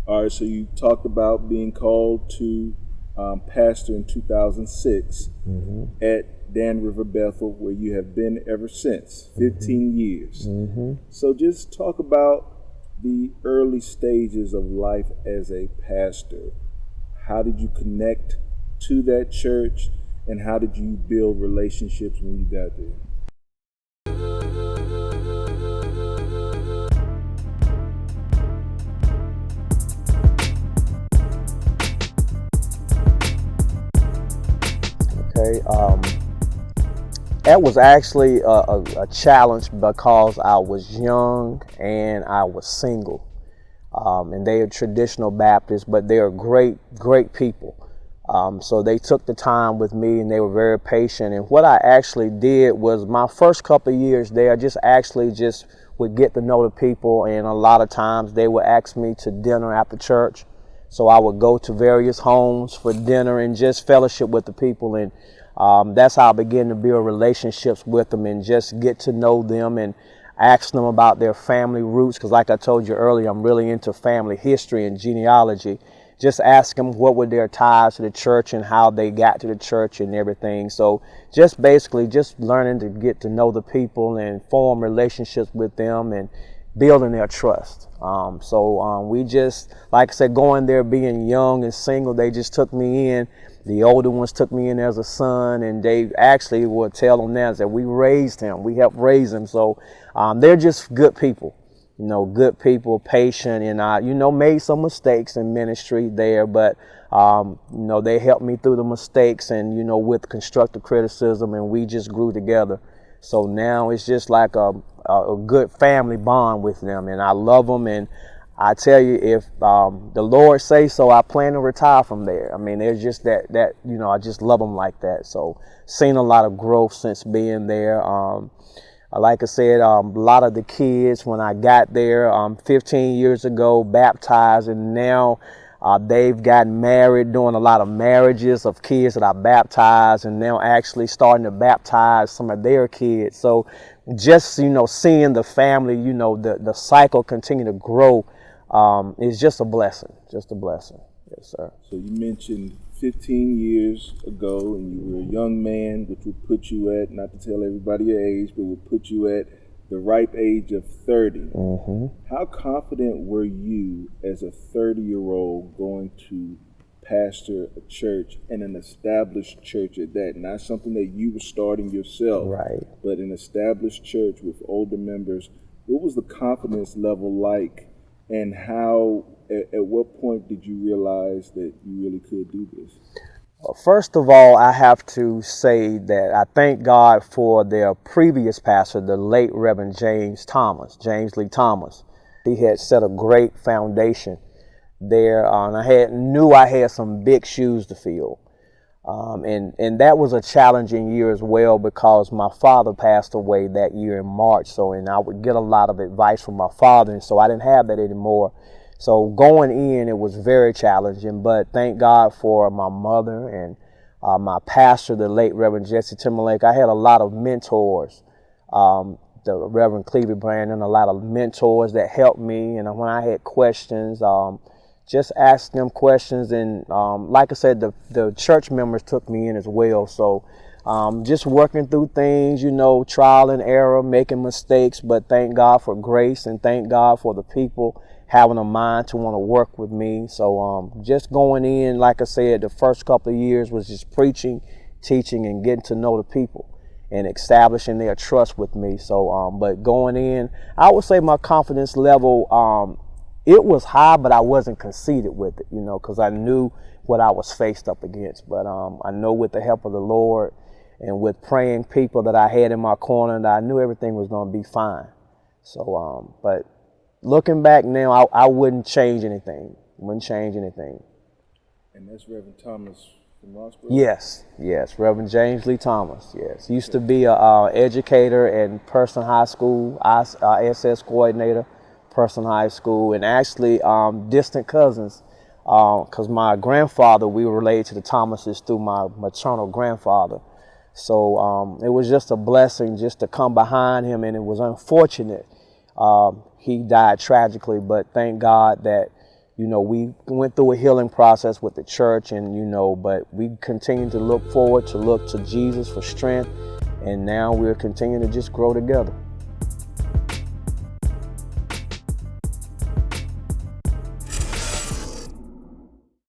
All right, so you talked about being called to pastor in 2006 at Dan River Bethel, where you have been ever since, 15 years. So just talk about the early stages of life as a pastor. How did you connect to that church, and how did you build relationships when you got there? Okay, that was actually a challenge because I was young and I was single. And they are traditional Baptists, but they are great people. So they took the time with me and they were very patient. And what I actually did was my first couple of years there, just would get to know the people. And a lot of times they would ask me to dinner after church. So I would go to various homes for dinner and just fellowship with the people. And that's how I began to build relationships with them and just get to know them and ask them about their family roots. Because like I told you earlier, I'm really into family history and genealogy. Just ask them what were their ties to the church and how they got to the church and everything. So just basically just learning to get to know the people and form relationships with them and building their trust. We just, like I said, going there being young and single, they just took me in. The older ones took me in as a son, and they actually would tell them now that we raised him, we helped raise him. So they're just good people, good people, patient, and I, made some mistakes in ministry there, but they helped me through the mistakes and, with constructive criticism, and we just grew together. So now it's just like a good family bond with them, and I love them. And I tell you, if the Lord say so, I plan to retire from there. I mean, there's just that I just love them like that. So seen a lot of growth since being there. Like I said, a lot of the kids when I got there 15 years ago baptized, and now they've gotten married, doing a lot of marriages of kids that I baptized, and now actually starting to baptize some of their kids. So just, seeing the family, the cycle continue to grow is just a blessing, Yes, sir. So you mentioned 15 years ago, and you were a young man, which would put you at, not to tell everybody your age, but would put you at the ripe age of 30. How confident were you as a 30-year-old going to pastor a church, and an established church at that? Not something that you were starting yourself, right? But an established church with older members. What was the confidence level like, and how, at what point did you realize that you really could do this? Well, first of all, I have to say that I thank God for their previous pastor, the late Reverend James Lee Thomas. He had set a great foundation there, and I knew I had some big shoes to fill. And that was a challenging year as well, because my father passed away that year in March. And I would get a lot of advice from my father, and so I didn't have that anymore. So going in, it was very challenging, but thank God for my mother and my pastor, the late Reverend Jesse Timberlake. I had a lot of mentors, the Reverend Cleavy Brandon, a lot of mentors that helped me. And when I had questions, just ask them questions. And like I said, the church members took me in as well. So just working through things, trial and error, making mistakes, but thank God for grace and thank God for the people having a mind to want to work with me. So just going in, like I said, the first couple of years was just preaching, teaching, and getting to know the people and establishing their trust with me. So, but going in, I would say my confidence level, it was high, but I wasn't conceited with it, because I knew what I was faced up against. But I know with the help of the Lord and with praying people that I had in my corner, that I knew everything was going to be fine. So, but looking back now, I wouldn't change anything. And that's Reverend Thomas from Rossboro? Yes, Reverend James Lee Thomas, yes. Used to be an educator in Person High School, SS coordinator, Person High School, and actually distant cousins, because my grandfather, we were related to the Thomases through my maternal grandfather. So it was just a blessing just to come behind him, and it was unfortunate. He died tragically, but thank God that, You know, we went through a healing process with the church, and but we continue to look forward to Jesus for strength, and now we're continuing to just grow together.